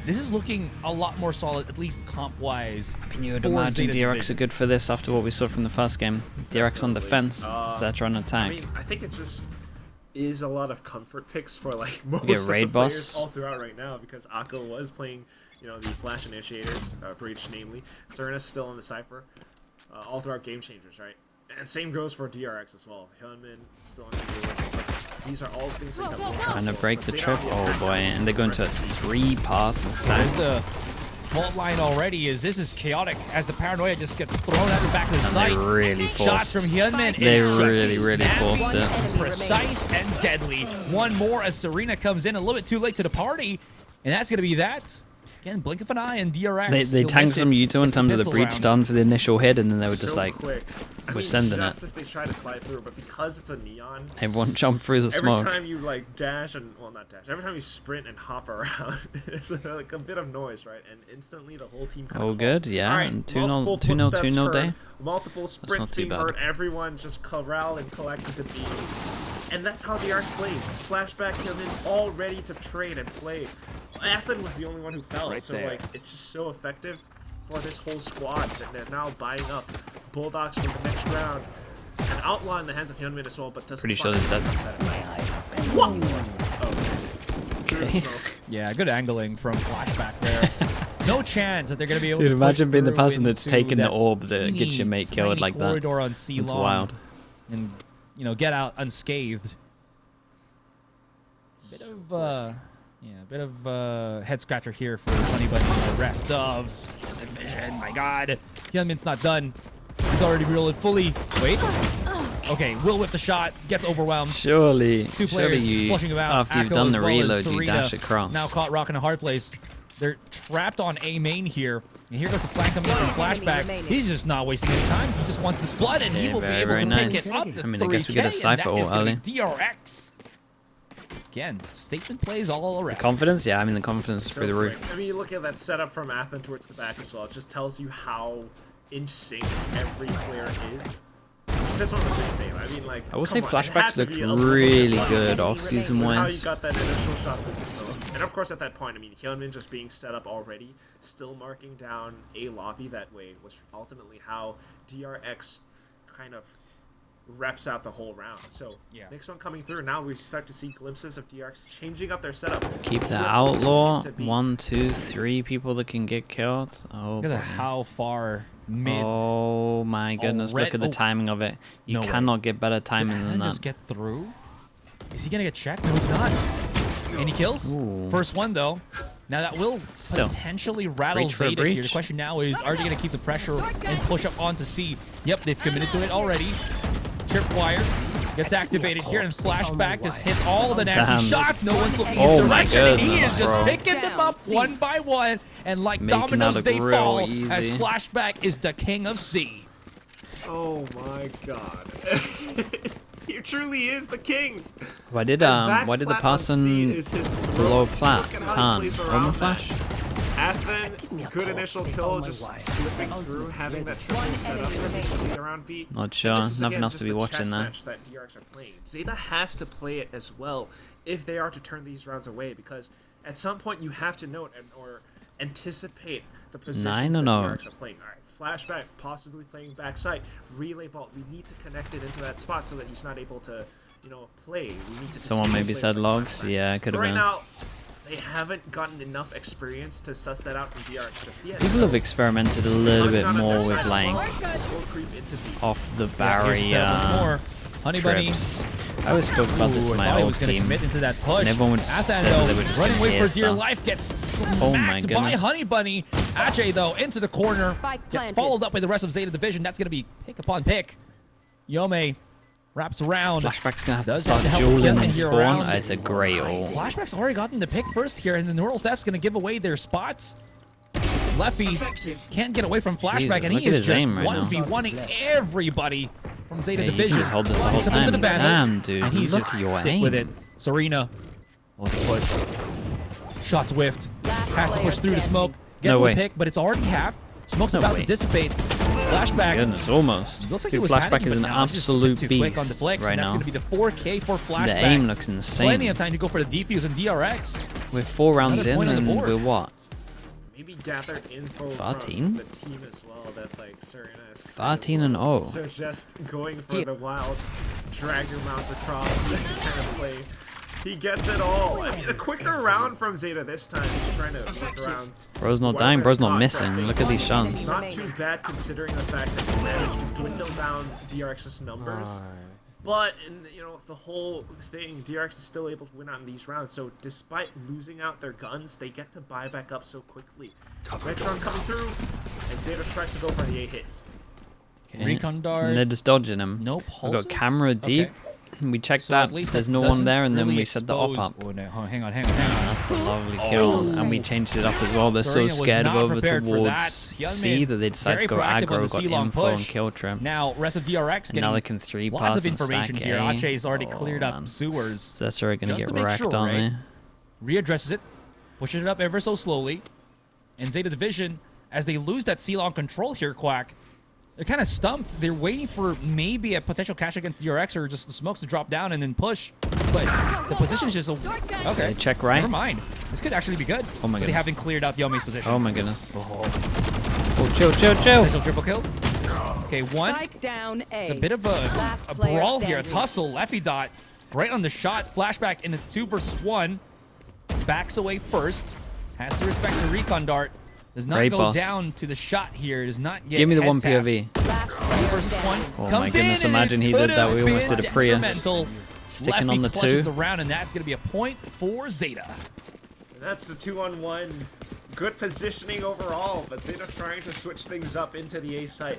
this is looking a lot more solid, at least comp-wise. I mean, you would imagine DRX are good for this after what we saw from the first game. DRX on defense, Zeta on attack. I mean, I think it just is a lot of comfort picks for like most get of raid the boss. players all throughout right now, because Akko was playing, you know, the Flash Initiators, Breach namely. Serena's still in the Cypher, all throughout Game Changers, right? And same goes for DRX as well. Hyunmin still in the list. These are all things that have Trying to break the trip. Oh boy, and they're going to 3-pass instead. There's the fault line already. This is chaotic as the paranoia just gets thrown at the back of the And site. they really Shots forced. from Hyunmin. They It's really forced it. Precise and deadly. One more as Serena comes in a little bit too late to the party, and that's gonna be that. Again, blink of an eye and DRX. They tanked some Yuto in terms of the breach round. down for the initial hit, and then they were just so like, quick. we're sending it. Justice, they try to slide through, but because it's a neon, Everyone jumped through the every smoke. time you like dash and, well, not dash, every time you sprint and hop around, there's like a bit of noise, right? And instantly the whole team kind of Oh, good, yeah. Right, And 2-0 day. multiple sprints too being bad. heard, everyone just corral and collected the B. And that's how the arc plays. Flashback came in all ready to trade and play. Athen was the only one who fell, Right so there. like it's just so effective for this whole squad that they're now buying up Bulldogs for the next round. An outlaw in the hands of Hyunmin as well, but doesn't Pretty sure find they said. What? Okay. Yeah, good angling from Flashback there. No chance that they're going to be able Dude, to imagine push being the through person that's into taken the that orb that gets your teeny, mate killed tiny like that. corridor on C It's long wild. and, you know, get out unscathed. Bit of, head scratcher here for Honey Bunny and the rest of the division. My God, Hyunmin's not done. He's already reeled fully. Wait. Okay, Will with the shot gets overwhelmed. Surely Two players you, flushing about. after you've Akko done as the well as reload, you Serena, dash across. Now caught rocking a hard place. They're trapped on A main here. And here goes the flank coming in from Flashback. He's just not wasting any time. He just wants this blood, and he will be very, able very to nice. pick it up. I mean, I guess we get a Cypher ult early. DRX. Again, statement plays all around. Confidence? Yeah, I mean, the confidence is So through the roof. quick. I mean, you look at that setup from Athen towards the back as well. It just tells you how in sync every player is. This one was insane. I mean, like, I will say come on, it Flashbacks had to looked be a little really bit good lucky off-season with how you wise. got that initial shot with the smoke. And of course, at that point, I mean, Hyunmin just being set up already, still marking down a lobby that way was ultimately how DRX kind of reps out the whole round. So Yeah. next one coming through, now we start to see glimpses of DRX changing up their setup. Keep the Flipping outlaw. into B. 1, 2, 3 people that can get killed. Oh, Look at boy. how far mid. Oh my goodness, look at the timing of it. You No way. cannot get better timing Did than Athen that. just get through? Is he gonna get checked? No, he's not. Any kills? Ooh. First one though. Now that will Still. potentially rattle Reach for a Zeta here. The breach. question now is, are they gonna keep the pressure and push up onto C? Yep, they've committed to it already. Tripwire gets activated here, and Flashback just hits all the nasty Damn. shots. No one's looking Oh his my direction, and he goodness, is just bro. picking them up one by one. And like Making that dominoes, look they real fall as easy. Flashback is the king of C. Oh my god. He truly is the king. Why did Back the flat on C person is his below throat. plat Look at how turn? he plays Roman around flash? that. Athen, good initial kill, just slipping through, having that triple set up and around B. Not sure. And this is, Nothing again, else to just be the watching chess there. match that DRX are playing. Zeta has to play it as well if they are to turn these rounds away, because at some point you have to note or anticipate the positions 9 that or no? DRX are playing. All right, Flashback possibly playing backside, relay ball. We need to connect it into that spot so that he's not able to, you know, play. We need to Someone distinguish maybe players said like logs. Flashback. Yeah, it could have Right been. now, they haven't gotten enough experience to suss that out from DRX just yet. People have experimented a little bit more with like Will creep into B. off the Here's barrier more. Honey Bunny. trips. I always spoke about this Ooh, in I my thought he old was gonna team. commit into that push. And everyone would just Athen, say that they though, were just running gonna away hear for dear stuff. life, gets smacked Oh my by goodness. Honey Bunny. Ache, though, into the corner. Spike Gets planted. followed up by the rest of Zeta Division. That's going to be pick upon pick. Yome wraps around. Flashback's gonna have to Does start have to help dueling Hyunmin in here spawn. around. It's a great ult. Flashback's already gotten the pick first here, and the Neural Theft's going to give away their spots. Leffy can't get away from Flashback, Jesus, and look he at is his just aim right now. 1v1ing everybody from Zeta Yeah, you Division. can just hold this the whole He's up into time. the banner, Damn, dude. and he's Look just at your sit with it. aim. Serena wants to push. Shots whiffed. Has to push through the smoke. Gets No the way. pick, but it's already half. Smoke's No about way. to dissipate. Flashback. Goodness, almost. Looks like Dude, he was Flashback panicking, is but an now he's just a absolute bit too quick on the beast flicks, right and that's now. going to be the 4K for Flashback. The aim looks insane. Plenty of time to go for the defuse and DRX. We're 4 rounds Another in point on the and board. we're what? maybe gather info from 13? the team as well that like Serena is 13 and 0. So just going for the wild, drag your mouse across kind of play. He gets it all. I mean, a quicker round from Zeta this time. He's trying to work around. Bro's not dying, bro's not missing. Look at these shots. Not too bad considering the fact that he managed to dwindle down DRX's numbers. But in the whole thing, DRX is still able to win on these rounds. So despite losing out their guns, they get to buy back up so quickly. Next round coming through, and Zeta tries to go for the A hit. Okay. Recon dart. And they're just dodging him. No We pulses? got camera deep. Okay. We checked So that. at least There's it no one doesn't there, and then really we set the op up. expose- Oh, no, hang on. That's a lovely kill, and we changed it up as well. They're so Serena was scared of not over prepared for that. towards Hyunmin C that they decided very to go proactive on aggro, the got C-long info and push. kill trim. Now, rest of DRX getting Now they can 3 lots pass of and information stack here. A. Ache's already Oh, cleared man. up sewers. Zeta are gonna Just get to make wrecked, sure, aren't right? they? Readdresses it, pushes it up ever so slowly. And Zeta Division, as they lose that C-long control here, Quack, they're kind of stumped. They're waiting for maybe a potential cash against DRX or just the smokes to drop down and then push. But the position is just okay. Check right. Never mind. This could actually be good. Oh my But they goodness. haven't cleared out Yomi's position. Oh my goodness. Oh, chill. Potential triple kill. Okay, one. Spike down A. It's a bit of Last a player brawl here, a standing. tussle. Leffy Dot right on the shot. Flashback in a 2 versus 1. Backs away first. Has to respect the recon dart. Does not Great go boss. down to the shot here. Does not get Give me the head 1 tapped. POV. Last 2 player versus 1. standing. Oh Comes my goodness, in and imagine it he did could that. We have almost been did a Prius. detrimental. Sticking Leffy on the clutches 2. the round, and that's going to be a point for Zeta. That's the 2-on-1. Good positioning overall, but Zeta trying to switch things up into the A site.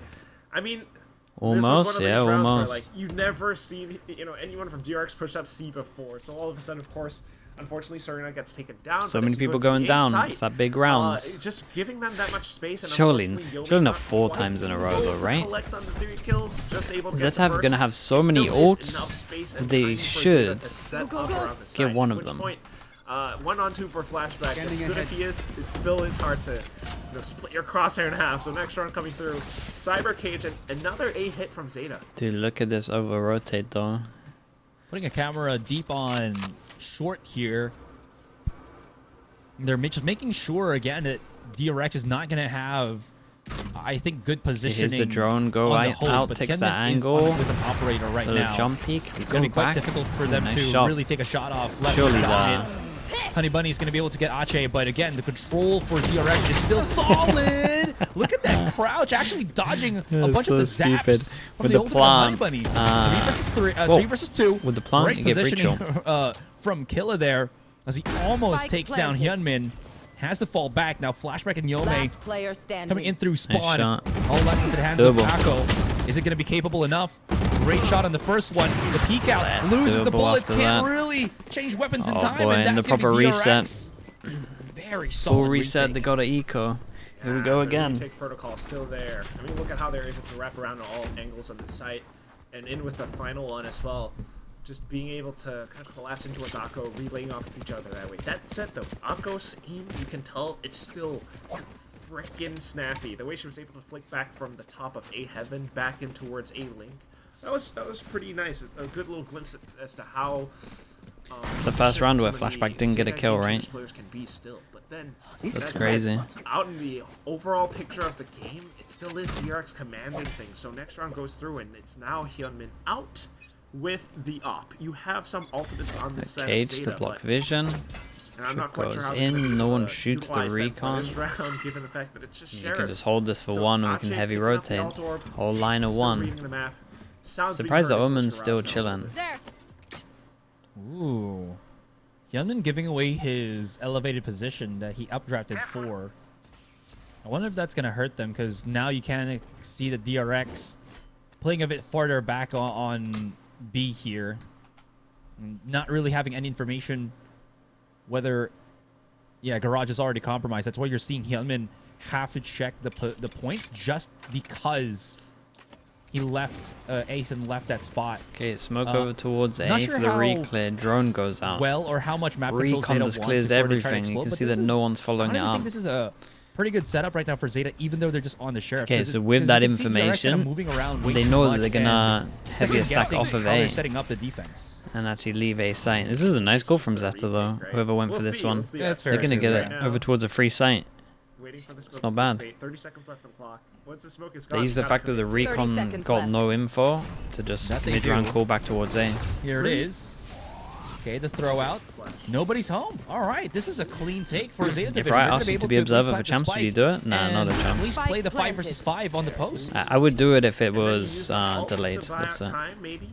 I mean, this was one Almost, of these yeah, rounds where, almost. like, you've never seen anyone from DRX push up C before. So all of a sudden, of course, unfortunately, Serena gets taken down. So but many as you people go to going the A down. site, It's that big round. Just giving them that much space. And Surely unfortunately, Yomi not not 4 quite times in a row, able though, to right? collect on the 3 kills, just able to get Zeta the gonna first. have so It many still is ults enough space that and they time for Zeta should to set Go, up go, go. around the Get site, one at of which them. Point, 1-on-2 for Flashback. As good as he is, it still is hard to split your crosshair in half. So next round coming through, Cyber Cage and another A hit from Zeta. Dude, look at this over rotate though. Putting a camera deep on short here. They're just making sure again that DRX is not going to have, I think, good positioning. Here's the drone, go on the out, hold, but takes Hyunmin that is angle. with an operator right Little now. jump peek. It's going to be quite back. difficult for them Nice to shot. really take a shot off. Left Surely is got that. it. Honey Bunny is going to be able to get Ache, but again, the control for DRX is still solid. Look at that crouch, actually dodging a That's bunch of the so zaps stupid. from With the the ultimate on Honey plant. Bunny. 3 Whoa. versus 2. With the plant, Great you get positioning breach from Killa there, as he almost Spike takes down planted. Hyunmin. Has to fall back. Now Flashback and Yome Last player standing. coming in through spawn. shot. All left into the hands Doable. of Paco. Is it going to be capable enough? Great shot on the first one. The peek out. That's Loses the doable bullets. after Can't that. really change weapons in Oh, time. boy, and and that's the gonna proper be reset. DRX. Very solid Full reset, retake. they got an eco. Here we go The again. retake protocol still there. I mean, look at how they're able to wrap around all angles on the site, and in with the final one as well. Just being able to kind of collapse into with Akko, relaying off of each other that way. That said, though, Akko's aim, you can tell it's still frickin' snappy. The way she was able to flick back from the top of A Heaven back in towards A Link, that was pretty nice. A good little glimpse as to how. It's the first round where some of the Flashback didn't get a Zeta kill, game right? changers players can be still, but then That's crazy. out in the overall picture of the game, it still is DRX commanding things. So next round goes through, and it's now Hyunmin out with the op. You have some ultimates on this side of Cage Zeta, to block but- vision. and I'm not quite sure goes how in, they're gonna no one utilize shoots the that for recon. this round, given the fact that it's just You Sheriff. can just hold this for So one, and we can Ache heavy picking up the rotate. alt orb, Whole line of still one. reading the map. Sounds to be Surprised the heard into his Omen's still garage now. chilling. There. Ooh. Hyunmin giving away his elevated position that he updrafted for. I wonder if that's going to hurt them, because now you can see the DRX playing a bit farther back on B here. And not really having any information whether... Yeah, Garage is already compromised. That's why you're seeing Hyunmin have to check the points just because he left 8th and left that spot. Okay, smoke over towards not A sure for the how re-clear. Drone goes out. Well, or how much map control Recon Zeta just wants clears before they try to everything. You explode, can but see this that is- no one's following I it honestly up. think this is a pretty good setup right now for Zeta, even though they're just on the Sheriff. Okay, so with that information, they know that they're gonna heavier stack off of They're A setting up the defense. and actually leave A site. This was a nice goal from Zeta though. Whoever went for this one, Yeah, it's fair. they're gonna too, get right it over towards a free site. waiting for the smoke. It's not bad. 30 seconds left on the clock. Once the smoke is gone, They use the fact that the recon got no info to just mid-round call back towards A. Here it is. Okay, the throw out. Nobody's home. All right, this is a clean take for Zeta If Division. I asked you to be observer for champs, would you do it? Nah, not a At chance. least play the 5 versus 5 on the post. I would do it if it was delayed. That's it. Time, maybe.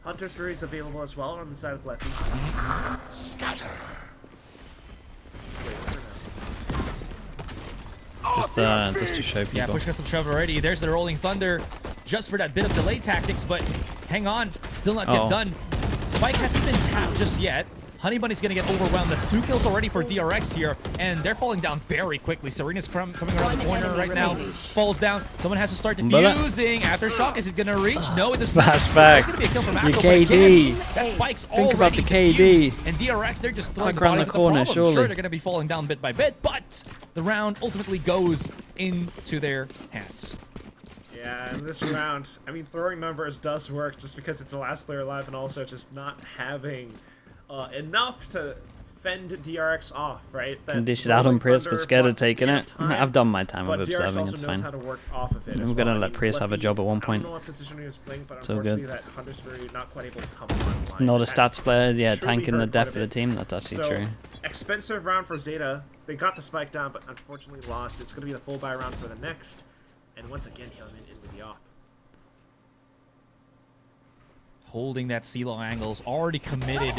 Hunter's Fury is available as well on the side of Lefty. Scatter. Just to show people. Yeah, push custom shove already. There's the Rolling Thunder, just for that bit of delay tactics, but hang on, still not getting done. Spike hasn't been tapped just yet. Honey Bunny's gonna get overwhelmed. That's 2 kills already for DRX here, and they're falling down very quickly. Serena's coming around the corner right now. Falls down. Someone has to start defusing. Aftershock, is it gonna reach? No, it does not. Flashback. There's gonna be a kill from Your Akko, but again, KD. that Spike's Think about the already KD. defused, and DRX, they're just throwing Tuck around bodies the at corner, problem. surely. Sure, they're gonna be falling down bit by bit, but the round ultimately goes into their hands. Yeah, in this round, I mean, throwing numbers does work just because it's the last player alive, and also just not having enough to fend DRX off, right? Can dish it out on Prius, but scared of taking it. I've done my time of observing, it's fine. I'm gonna let Prius have a job at one point. It's all good. That Hunter's Fury not quite able to come online. It's not a stats player, yeah, tanking the death of the team, that's actually true. Expensive round for Zeta. They got the spike down, but unfortunately lost. It's gonna be the full buy round for the next. And once again, Hyunmin in with the op. Holding that CeeLo angles, already committed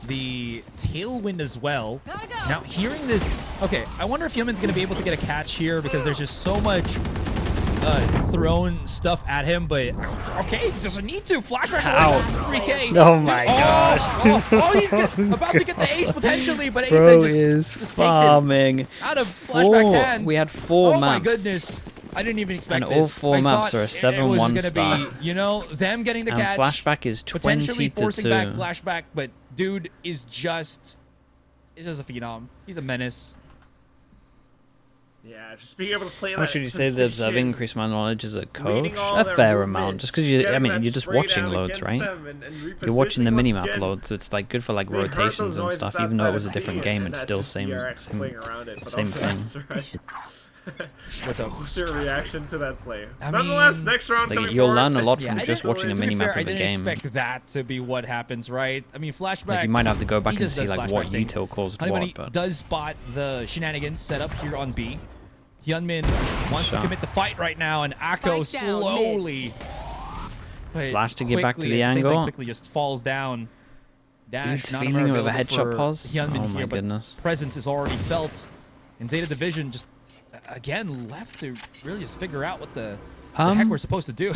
the tailwind as well. Now, hearing this, okay, I wonder if Hyunmin's going to be able to get a catch here because there's just so much thrown stuff at him, but okay, doesn't need to. Flashback 3K. Oh my gosh. He's about to get the ace potentially, but Bro Ace is just farming. takes it out of Flashback's hands. We had 4 oh maps. Oh my goodness. I didn't even expect and this. all 4 maps are a 7-1 start. Be, you know, them getting the catch. And Flashback is 20 to 2. Back Flashback, but dude is just a phenom. He's a menace. Yeah, just being able to play. How much would you say that I've increased my knowledge as a coach? A fair amount, just because you're just watching loads, right? You're watching the minimap loads, so it's like good for like rotations and stuff. Even though it was a different game, it's still same thing. What's up? What's your reaction to that play? Nonetheless, next round like, you'll learn a lot from just watching a minimap of the game. I didn't expect that to be what happens, right? I mean, Flashback. Like you might have to go back and see like what util caused what, but does spot the shenanigans set up here on B. Hyunmin wants to commit the fight right now, and Akko slowly. Flash to get back to the angle. Quickly just falls down. Dude's feeling with a headshot pause. Oh my goodness. Presence is already felt, and Zeta Division just again left to really just figure out what the heck we're supposed to do.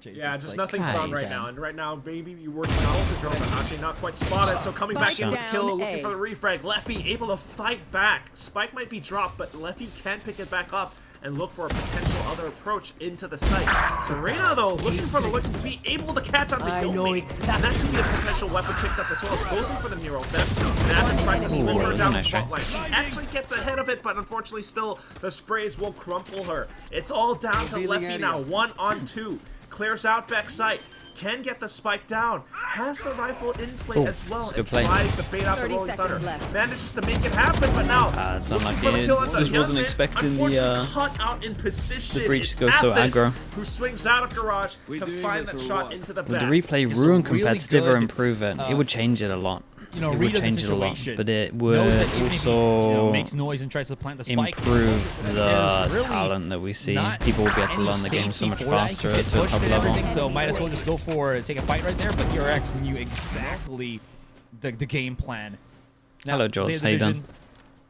Yeah, just nothing fun right now. And right now, maybe you're working out with the drone, but Ache not quite spotted. So coming back in with the kill, looking for the refrag. Leffy able to fight back. Spike might be dropped, but Leffy can pick it back up and look for a potential other approach into the site. Serena, though, looking for the look to be able to catch on the Yomi. And that could be a potential weapon picked up as well. Goes for the Nero theft. Nathan tries to slow her down the spotlight. She actually gets ahead of it, but unfortunately still, the sprays will crumple her. It's all down to Leffy now. 1-on-2. Clears out back site. Can get the spike down. Has the rifle in play as well. And tries to bait out the Rolling Thunder. Manages to make it happen, but now it's unlucky. Just wasn't expecting the cut out in position. The breach to go so aggro. Who swings out of garage to find that shot into the back. Would the replay ruin competitive or improve it? It would change it a lot. You know, it would change it a lot, but it would also makes noise and tries to plant the spike. Improve the really talent that we see. People will be able to learn the game so much faster to a top level. So might as well just go for take a fight right there. But DRX knew exactly the game plan. Now, hello, Jaws. How you doing?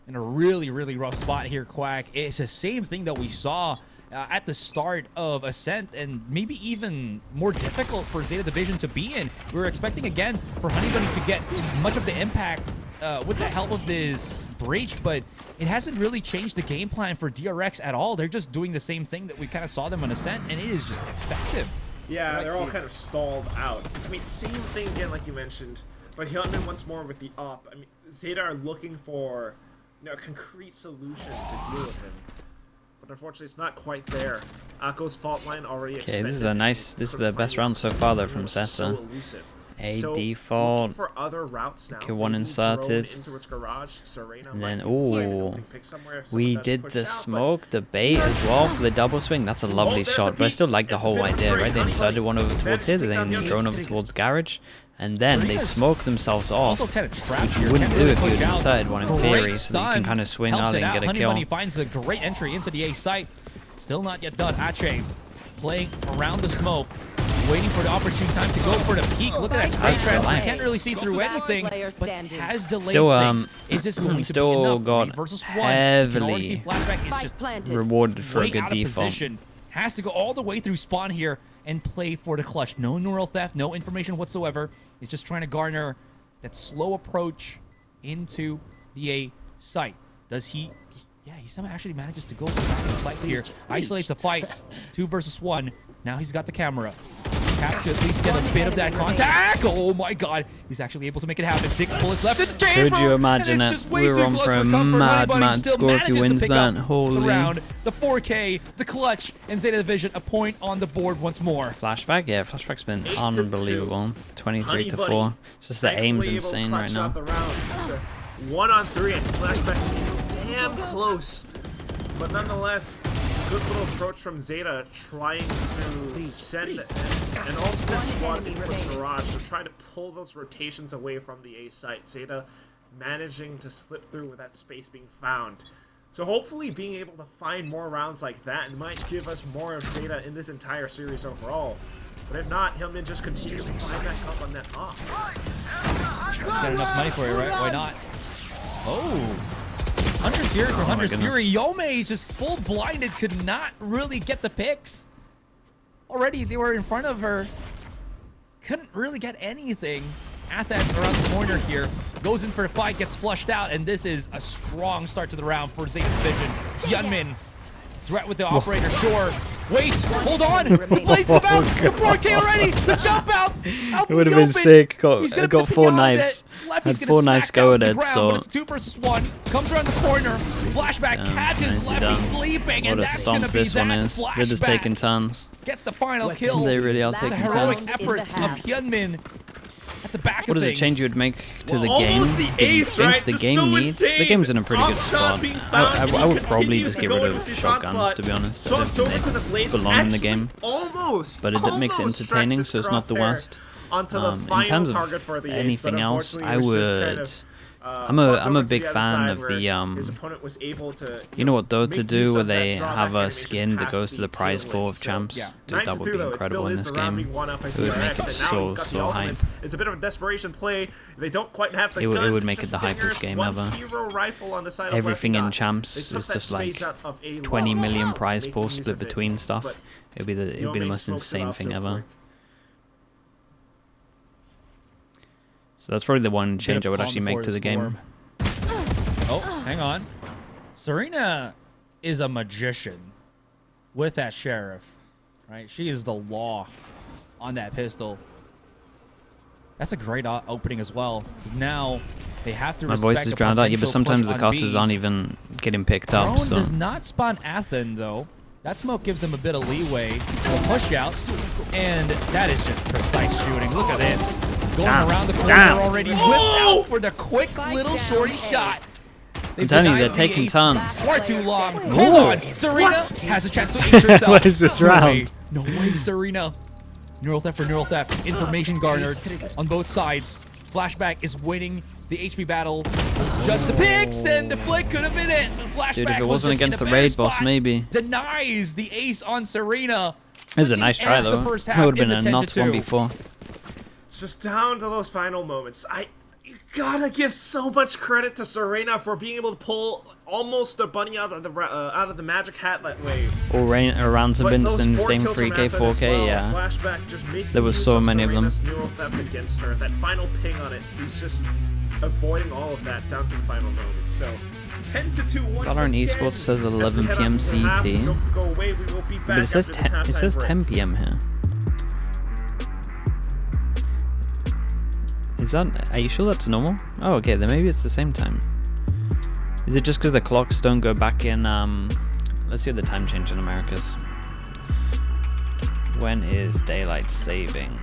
In a really rough spot here, Quack. It's the same thing that we saw at the start of Ascent, and maybe even more difficult for Zeta Division to be in. We were expecting, again, for Honey Bunny to get much of the impact with the help of this breach, but it hasn't really changed the game plan for DRX at all. They're just doing the same thing that we kind of saw them on Ascent, and it is just effective. Yeah, they're all kind of stalled out. I mean, same thing again, like you mentioned, but Hyunmin once more with the op. I mean, Zeta are looking for a concrete solution to deal with him. But unfortunately, it's not quite there. Akko's fault line already extended. Okay, this is the best round so far though from Zeta. A so default. looking for other routes now. Okay, one Maybe inserted. drone into its garage. Serena And might then, be finding an ooh, opening pick somewhere if someone we does did push the out, but smoke, the bait as well for the double swing. That's a lovely there's shot, the but I peek. still like the It's a whole bit of a idea, straight. right? They Honey inserted Bunny one over towards managed here, to take down then the drone other. over towards garage, and then they Serena's smoke themselves Also off, kind of trapped which you here. wouldn't Can't do really if you push had out. inserted one in Great theory, so that you can stun. kind of swing Helps out it and get a Honey kill. Bunny finds a great entry into the A site. Still not yet done. Ache playing around the smoke, waiting for the opportune time to go for the peak. Look at that That's space transfer. fine. Can't really see through anything, but has delayed Still, things. Is this going to be still enough? got 3 versus 1. You can already see heavily Flashback is just rewarded for a way good out of default. position. Has to go all the way through spawn here and play for the clutch. No neural theft, no information whatsoever. He's just trying to garner that slow approach into the A site. Does he? Yeah, he somehow actually manages to go back to the site here. Isolates a fight. 2 versus 1. Now he's got the camera. Have to at least get a bit of that contact. Oh my god. He's actually able to make it happen. 6 bullets left in the chamber. Could you imagine and it? it's just way We're too on close for a comfort. mad, Honey Bunny mad still score if he manages to wins pick that. up Holy. the round. The 4K, the clutch, and Zeta Division a point on the board once more. Flashback, yeah, Flashback's been 8-2. unbelievable. 23 Honey to Bunny 4. It's just the aim's thankfully able to insane clutch right now. out the round. It's a 1-on-3 and Flashback damn close. But nonetheless, good little approach from Zeta, trying to send an ultimate squad into its garage to try to pull those rotations away from the A site. Zeta managing to slip through with that space being found. So hopefully being able to find more rounds like that might give us more of Zeta in this entire series overall. But if not, Hillman just continues to climb back up on that off. Got enough money for it, right? Why not? Oh. Hunter's Fury for Hunter's goodness. Fury. Yome is just full blinded, could not really get the picks. Already they were in front of her. Couldn't really get anything. Athens around the corner here. Goes in for a fight, gets flushed out, and this is a strong start to the round for Zeta Division. Yunmin threat with the operator, sure. Wait, hold on. The blades come out. The 4K already. The jump out. Out It would have in the been open. sick. He's gonna Got put the 4 pinata on knives. it. Lefty's Had gonna 4 smack knives down go to at the it, ground, so but it's 2 versus 1. Comes around the corner. Flashback catches nicely Lefty done. sleeping, What and a that's gonna stomp be this one that is. They're just Flashback. taking turns. Gets the final kill. They really are The taking heroic turns. efforts of Hyunmin at the back What of is a things. change you would make to the Well, game? almost the Do you ace, think right? the Just game so needs? The insane. game's in a pretty good Off shot spot. being I found, and would he probably continues just to get go rid into of the shot shotguns, slot. to be honest. So I so don't into think the they blades. belong in the Actually, game. Almost. But it makes it almost entertaining, stretches so it's not the Crosshair worst. Onto the In final terms target of for the ace, anything but else, unfortunately I it was just would. kind of, I'm fucked a over to big the other fan side of where the his opponent was able to, you know what Dota make do, use where of that they drawback have a animation skin that past goes to the prize tailwind. pool of So, champs. yeah. Dude, that 9-2 would be though, it incredible still in is this the round game. being won up by It would make DRX, it and now so, we've got so the hype. ultimates. It's a bit of a desperation play. They don't quite have the It would guns. make It's it the just hypest stingers, game one ever. hero rifle on the side of Everything in left champs They took is that just like space out of a 20 lot, million prize making pool use split of it, between stuff. but It'd be the Yome most smokes it insane off thing so ever. quick. So that's probably the one Bit change I of would calm actually make before to the game. storm. Oh, hang on. Serena is a magician with that sheriff, right? She is the law on that pistol. That's a great opening as well. Now they have to My respect voice is a drowned out, yeah, but potential sometimes push the on casters B. aren't even getting picked up. Drone So does not spawn Athen, though. That smoke gives them a bit of leeway. A push out, and that is just precise shooting. Look at this. Going around the corner already. Whips out for the quick little shorty shot. I'm telling you, denied they're the taking ace turns. Far too long. Hold on. Serena has a chance to ace herself. What is this No round? way. No way, Serena. Neural theft for neural theft. Information garnered on both sides. Flashback is winning the HP battle. Just the picks, and the flick could have been it. Flashback Dude, if it was wasn't just in against a the better raid boss, spot. maybe. Denies the ace on Serena. It was a nice try, Ends the though. first That half would have in been the a nuts 10-2. 1v4. It's just down to those final moments. You gotta give so much credit to Serena for being able to pull almost a bunny out of the magic hat that way. All rounds have But been those in the 4 same kills from 3K, Athen as 4K, well, yeah. Flashback just making There was use so many of them. Serena's neural theft against her. That final ping on it, he's just avoiding all of that down to the final moments. So 10-2 once Valorant again. Esports says As we 11 head PM on to the half, CET. don't go away, we will be back But it says after this 10. It says halftime break. 10 PM here. Is that? Are you sure that's normal? Oh, okay. Then maybe it's the same time. Is it just because the clocks don't go back in? Let's see what the time change in America's. When is daylight saving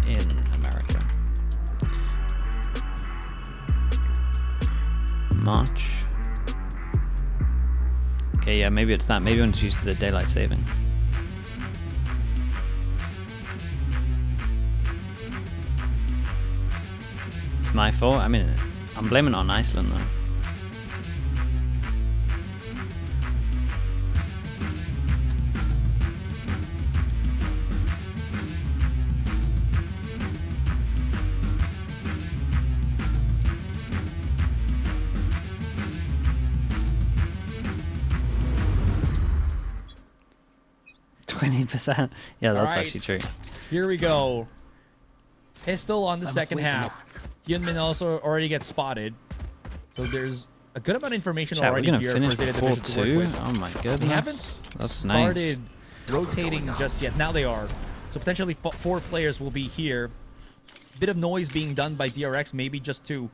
in America? much. Okay, yeah, maybe it's that. Maybe I'm just used to the daylight saving. It's my fault. I mean, I'm blaming it on Iceland though. %. Yeah, that's actually true. Here we go. Pistol on the second half. Hyunmin also already gets spotted. So there's a good amount of information already here for Zeta Division to work with. Oh my goodness. They haven't started rotating just yet. Now they are. So potentially 4 players will be here. Bit of noise being done by DRX, maybe just to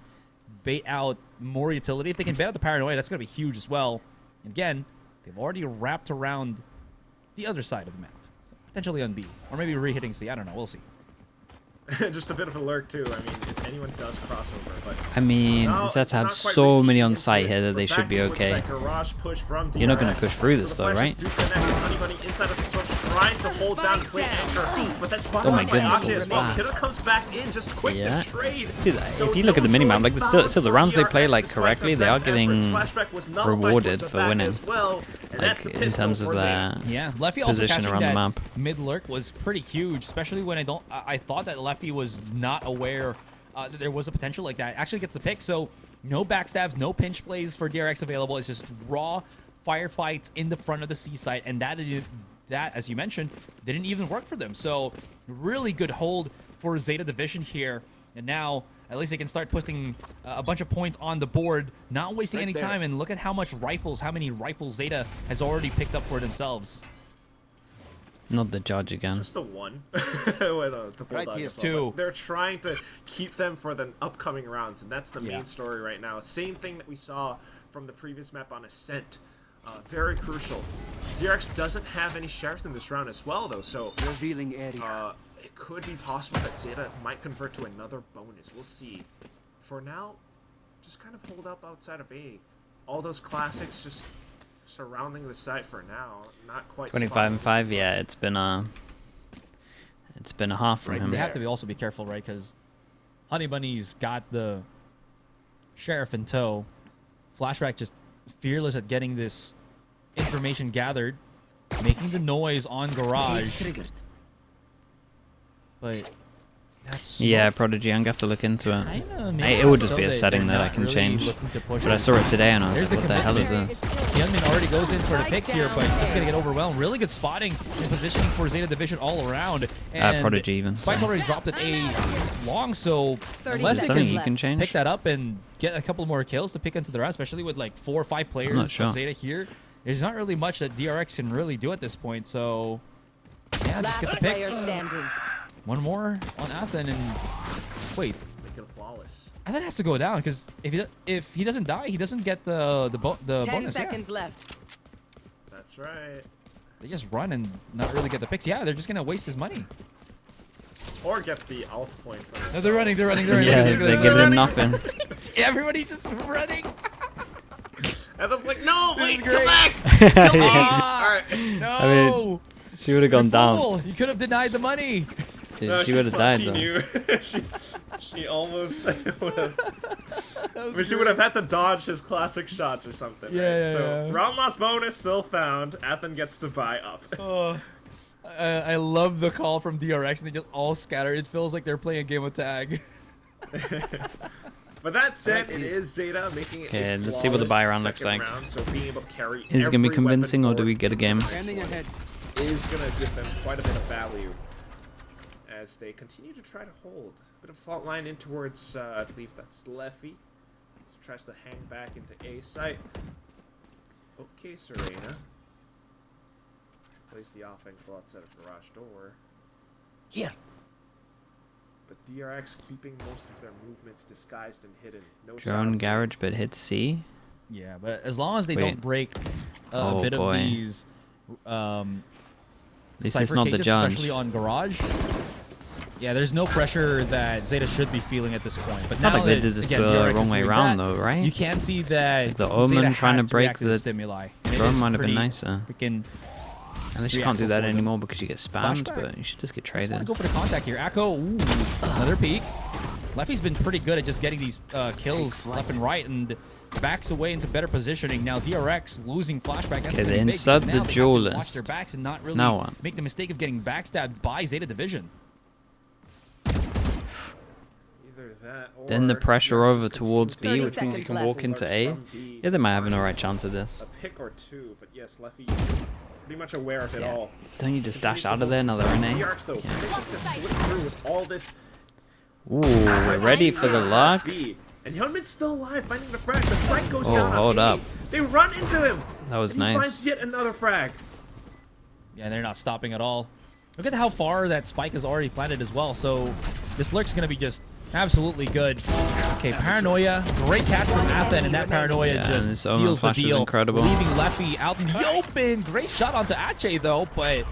bait out more utility. If they can bait out the paranoia, that's going to be huge as well. And again, they've already wrapped around the other side of the map. So potentially on B. Or maybe re-hitting C. I don't know. We'll see. Just a bit of a lurk too. I mean, if anyone does crossover, but I mean, Zeta have so many on site here that they should be okay. You're not going to push through this though, right? Oh my goodness, comes back in, just quick to trade. Dude, if you look at the minimap, like still the rounds they play like correctly, they are getting rewarded for winning. Like in terms of their position around the map. Mid lurk was pretty huge, especially when I thought that Leffy was not aware that there was a potential like that. Actually gets the pick, so no backstabs, no pinch plays for DRX available. It's just raw firefights in the front of the C site, and that, as you mentioned, didn't even work for them. So really good hold for Zeta Division here, and now at least they can start putting a bunch of points on the board, not wasting any time. And look at how many rifles Zeta has already picked up for themselves. Not the judge again. Just the one. It's 2. They're trying to keep them for the upcoming rounds, and that's the main story right now. Same thing that we saw from the previous map on Ascent. Very crucial. DRX doesn't have any sheriffs in this round as well, though, so revealing area. It could be possible that Zeta might convert to another bonus. We'll see. For now, just kind of hold up outside of A. All those classics just surrounding the site for now. Not quite 25 and 5. Yeah, it's been a half from him. They have to also be careful, right? Because Honey Bunny's got the sheriff in tow. Flashback just fearless at getting this information gathered, making the noise on garage. But that's Prodigy. I'm gonna have to look into it. It would just be a setting that I can change. But I saw it today and I was like, what the hell is this? Hyunmin already goes in for the pick here, but just gonna get overwhelmed. Really good spotting and positioning for Zeta Division all around. And Prodigy even. Spike's already dropped at A long, so unless they you can change? pick that up and get a couple more kills to pick into the round, especially with like 4 or 5 players of Zeta here, there's not really much that DRX can really do at this point. So yeah, just get the picks. One more on Athen, and wait. Make it flawless. Athen has to go down because if he doesn't die, he doesn't get the bonus. 10 seconds left. That's right. They just run and not really get the picks. Yeah, they're just gonna waste his money. Or get the alt point. No, they're running. Yeah, they're giving him nothing. Everybody's just running. And I'm like, no, wait, come back. All right. No. I mean, she would have gone down. You could have denied the money. Dude, no, she would have died she though. Knew. she almost would have. She would have had to dodge his classic shots or something. Yeah, right? So round loss bonus still found. Athen gets to buy up. I love the call from DRX, and they just all scatter. It feels like they're playing a game of tag. But that said, it is Zeta making it. Okay, let's see what the buy round looks like. So being able to carry is it gonna be convincing, or do we get a game? Standing ahead is gonna give them quite a bit of value as they continue to try to hold. A bit of fault line in towards, I believe that's Leffy. So tries to hang back into A site. Okay, Serena. Plays the off angle outside of garage door. here. But DRX keeping most of their movements disguised and hidden. No Drone garage, but hit C. Yeah, but as long as they don't break a bit of these this is not the judge. especially on garage, Yeah, there's no pressure that Zeta should be feeling at this point. But Not now like they that, did this again, the DRX is wrong way doing around, that, though, right? You can see that The Omen Zeta trying has to break react to the stimuli. And it drone is might have been pretty nicer. freaking At least you can't do that anymore because you get spammed, but you should just get I just want to traded. go for the contact here. Echo, ooh, another peek. Leffy's been pretty good at just getting these kills left and right and backs away into better positioning. Now DRX losing flashback. Okay, they insert the duelist. Watch their backs and not really Now what? make the mistake of getting backstabbed by Zeta Division. Either that or Then the pressure DRX over just towards B, 30 which means you seconds can left. walk into A. From B. Yeah, they might have an alright chance of this. A pick or two, but yes, Leffy pretty much aware of it Yeah. all. Don't you just dash out of there now they're in A? DRX though, managing to slip through with all this. Ooh, we're ready for the luck. B. And Hyunmin's still alive, finding the frag. The spike goes Oh, down. on hold A. up. They run into him. That was and he nice. finds yet another frag. Yeah, they're not stopping at all. Look at how far that spike is already planted as well. So this lurk's going to be just absolutely good. Okay, Paranoia. Great catch from Athen, and that Paranoia Yeah, and just this Omen seals the flash is deal. incredible. Leaving Leffy out in the open. Great shot onto Ache, though, but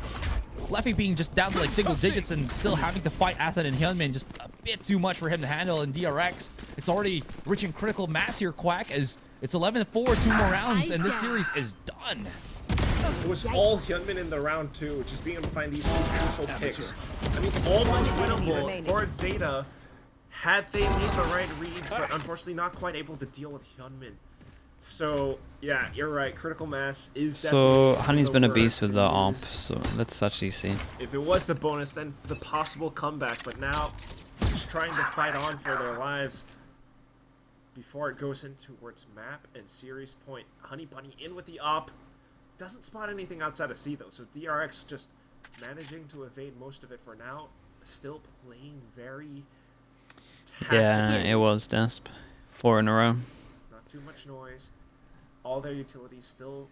Leffy being just down to like single digits and still having to fight Athen and Hyunmin, just a bit too much for him to handle. And DRX, it's already reaching critical mass here, Quack, as it's 11-4, 2 more rounds, and this series is done. It was all Hyunmin in the round two, just being able to find these crucial picks. I mean, almost winnable for Zeta had they made the right reads, but unfortunately not quite able to deal with Hyunmin. So, yeah, you're right. Critical mass is So, definitely Honey's the been a word beast with to the use. AWP, so let's actually see. If it was the bonus, then the possible comeback, but now just trying to fight on for their lives before it goes in towards map and series point. Honey Bunny in with the op. Doesn't spot anything outside of C though, so DRX just managing to evade most of it for now. Still playing very Yeah, tactically. it was Desp. 4 in a row. Not too much noise. All their utilities still.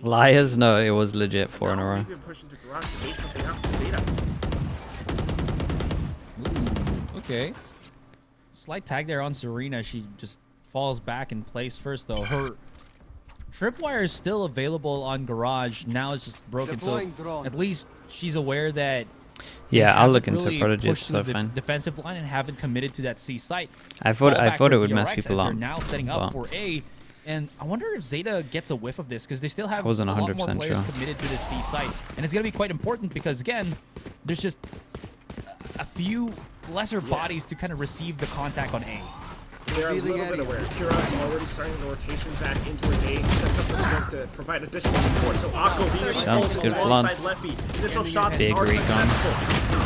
Liars? No, it was legit 4 in a Now row. maybe pushing to garage to make something out for Zeta. Ooh, okay. Slight tag there on Serena. She just falls back in place first, though. Her tripwire is still available on Garage. Now it's just broken, so Deploying drone. at least she's aware that Yeah, they I'll look haven't into really Prodigy, pushed it's so through the fine. defensive line and haven't committed to that C site. I thought Fallback it for would mess DRX people as they're up. now setting up but- for A. And I wonder if Zeta gets a whiff of this, because they still have I wasn't a lot more 100% players sure. committed to the C site. And it's going to be quite important because, again, there's just a few lesser bodies to kind of receive the contact on A. They're a Revealing little bit area. aware. Kira's already starting the rotation back into his A. Sets up the smoke to provide additional support. So Akko being Sounds able good to flood. alongside Leffy. Initial shots Big are recon. successful.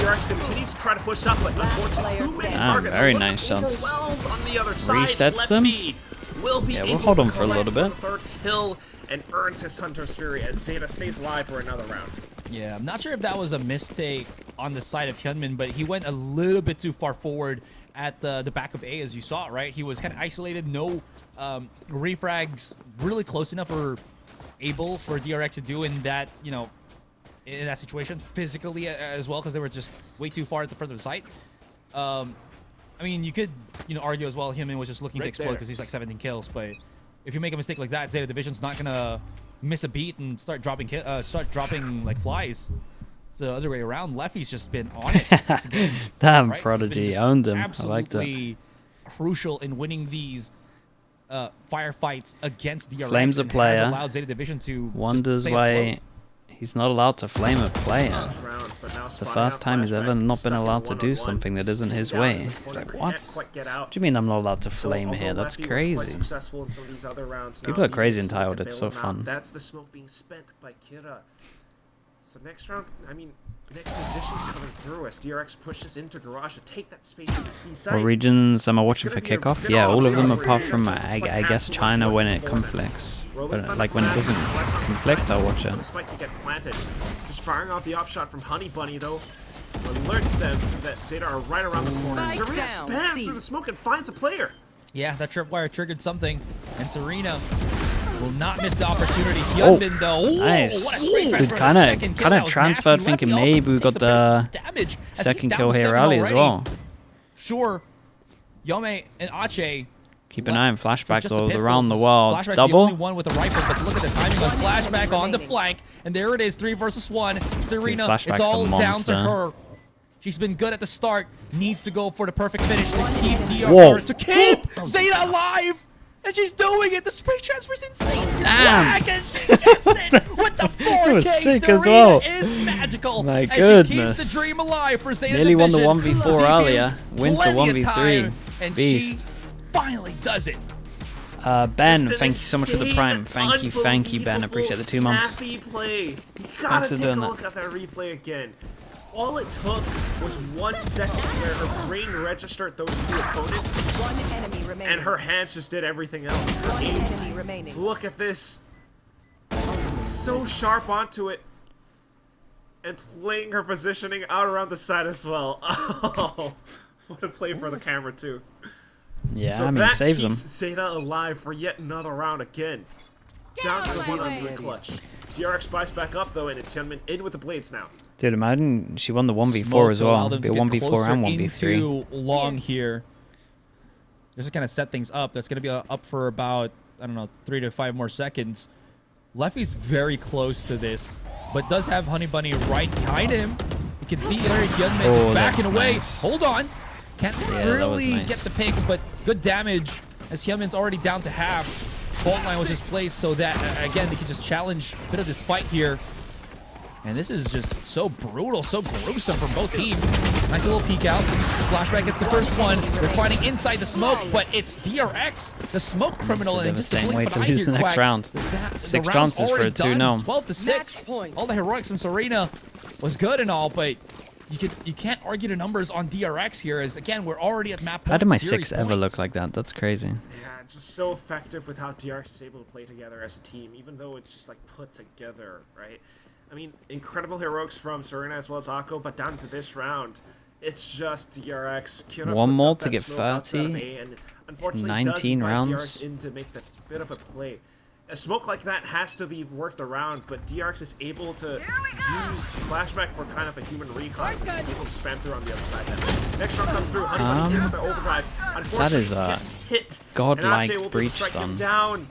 DRX continues to try to push up, but unfortunately too many targets. very Look nice shots. overwhelmed on the other side. Resets them. Leffy will be Yeah, we'll able hold to him for a collect little bit. the third kill and earns his Hunter's Fury as Zeta stays alive for another round. Yeah, I'm not sure if that was a mistake on the side of Hyunmin, but he went a little bit too far forward at the back of A, as you saw, right? He was kind of isolated, no refrags really close enough or able for DRX to do in that, you know, in that situation physically as well, because they were just way too far at the front of the site. I mean, you could, you know, argue as well Hyunmin was just looking to Right explode there. because he's like 17 kills, but if you make a mistake like that, Zeta Division's not gonna miss a beat and start dropping like flies. It's the other way around. Leffy's just been on it. this game, Damn, right? He's been Prodigy just owned him. I like that. Absolutely crucial in winning these firefights against DRX. Flames a and player. Has allowed Zeta Division to just Wonders stay why afloat. he's not allowed to flame a player. Rounds, but now The spotting first out time he's Flashback, ever not stuck been in allowed to do one-on-one. something that isn't his Down in way. the He's corner, like, can't what? quite get out. What do you mean I'm not allowed to So, flame although here? That's Leffy was quite crazy. successful in some of these other rounds, now People are he crazy needs to entitled, bail it's so him out. fun. That's the smoke being spent by Kira. So next round, I mean, next position's coming through as DRX pushes into Garage to take that space in the C side. What regions am I watching gonna for be a kickoff? bit Yeah, all of them off. apart from, I guess, China when it conflicts. But like when it doesn't conflict, I'll watch it. The spike to get planted. Just firing off the upshot from Honey Bunny though alerts them that Zeta are right around the corner. Spike Serena down, spams C. through the smoke and finds a player. Yeah, that tripwire triggered something, and Serena will not miss the opportunity. Oh, Hyunmin, though. Ooh, nice. what a spray Dude, fest for the kinda- second kill. kinda That was transferred nasty. thinking Leffy also maybe we takes got a bit of the damage as he's second down kill to here 7 early as already. well. Sure, Yome and Ache. Keep an eye on Flashback just the though, pistols. around the world. Flashback's Double? the only one with the rifle, but look at the timing on Flashback on the remaining. flank, and there it is, 3 versus 1. Serena, Flashback's it's all a down to monster. her. She's been good at the start. Needs to go for the perfect finish to keep Whoa. Zeta alive. And she's doing it. The spray transfer's insane. Damn. And she gets it with the 4K. That was sick Serena as well. is magical. My and goodness. she keeps the dream alive for Zeta Nearly won the Division. 1v4 earlier. Wins the Plenty of 1v3. time, and Beast. she finally does it. Ben, Just an thank you so much for the prime. Thank you, Ben. Appreciate the 2 months. Snappy play. You Thanks gotta for take a doing that. look at that replay again. All it took was 1 second where her brain registered those 2 opponents, One enemy remaining. and her hands just did everything else. Her One aim, enemy remaining. look at this. So sharp onto it. And playing her positioning out around the side as well. Oh, what a play for the camera too. Yeah, So I mean, that saves them. keeps Zeta alive for yet another round again. Down to the 100 clutch. DRX buys back up though, and it's Hyunmin in with the blades now. Dude, imagine she won the 1v4 Smoke as well. allowed them Be a to get 1v4 closer and 1v3. into long here. Just to kind of set things up. That's going to be up for about, I don't know, 3 to 5 more seconds. Leffy's very close to this, but does have Honey Bunny right behind him. You can see Larry Hyunmin Oh, is backing that's away. nice. Hold on. Can't Yeah, that was really nice. get the picks, but good damage as Hyunmin's already down to half. Fault line was just placed so that, again, they can just challenge a bit of this fight here. And this is just so brutal, so gruesome from both teams. Nice little peek out. Flashback gets the first one. They're fighting inside the smoke, but it's DRX, the smoke criminal. So And they're the just a same blink way of to an eye lose here, the next Quack. round. The 6 round's chances for already a done. 2-0. 12-6. All the heroics from Serena was good and all, but you can't argue the numbers on DRX here. As again, we're already at map point. How did my series 6 ever point. look like that? That's crazy. Yeah, just so effective with how DRX is able to play together as a team, even though it's just like put together, right? I mean, incredible heroics from Serena as well as Akko, but down to this round, it's just DRX. Kira One puts more up to that get smoke outside of 30, A, and unfortunately 19 does invite rounds. DRX in to make that bit of a play. A smoke like that has to be worked around, but DRX is able to use Flashback for kind of a human recon, able to spam through on the other side. Then. Next round comes through, Honey Bunny here with the overdrive. Unfortunately, is a gets hit. godlike and Ashe will breach strike him stun. down.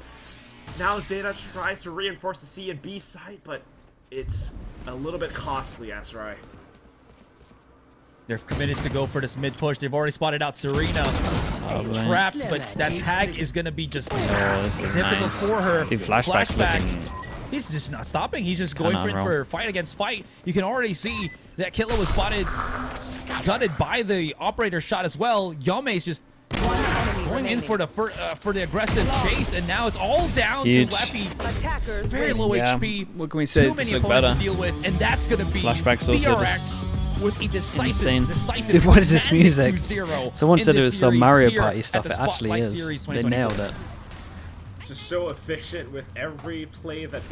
Now Zeta tries to reinforce the C and B side, but it's a little bit costly, Asrai. They're committed to go for this mid push. They've already spotted out Serena. man. Trapped, but that tag is going to be just this is difficult nice. for her. Dude, Flashback's looking He's just not stopping. He's just going kinda for fight against fight. You can already see that Killa was spotted, gutted by the operator shot as well. Yame's just going in for the aggressive chase, and now it's all down Huge. to Leffy. Attackers Very low Yeah, HP. what can we say? Too It just many looked opponents better. to deal with, and that's going to be Flashback's also DRX with a insane. decisive Dude, what is this command music? 2-0 Someone in said it this was some series Mario here Party at stuff. the It actually Spotlight is. Series They 2024. nailed it. Just so efficient with every play that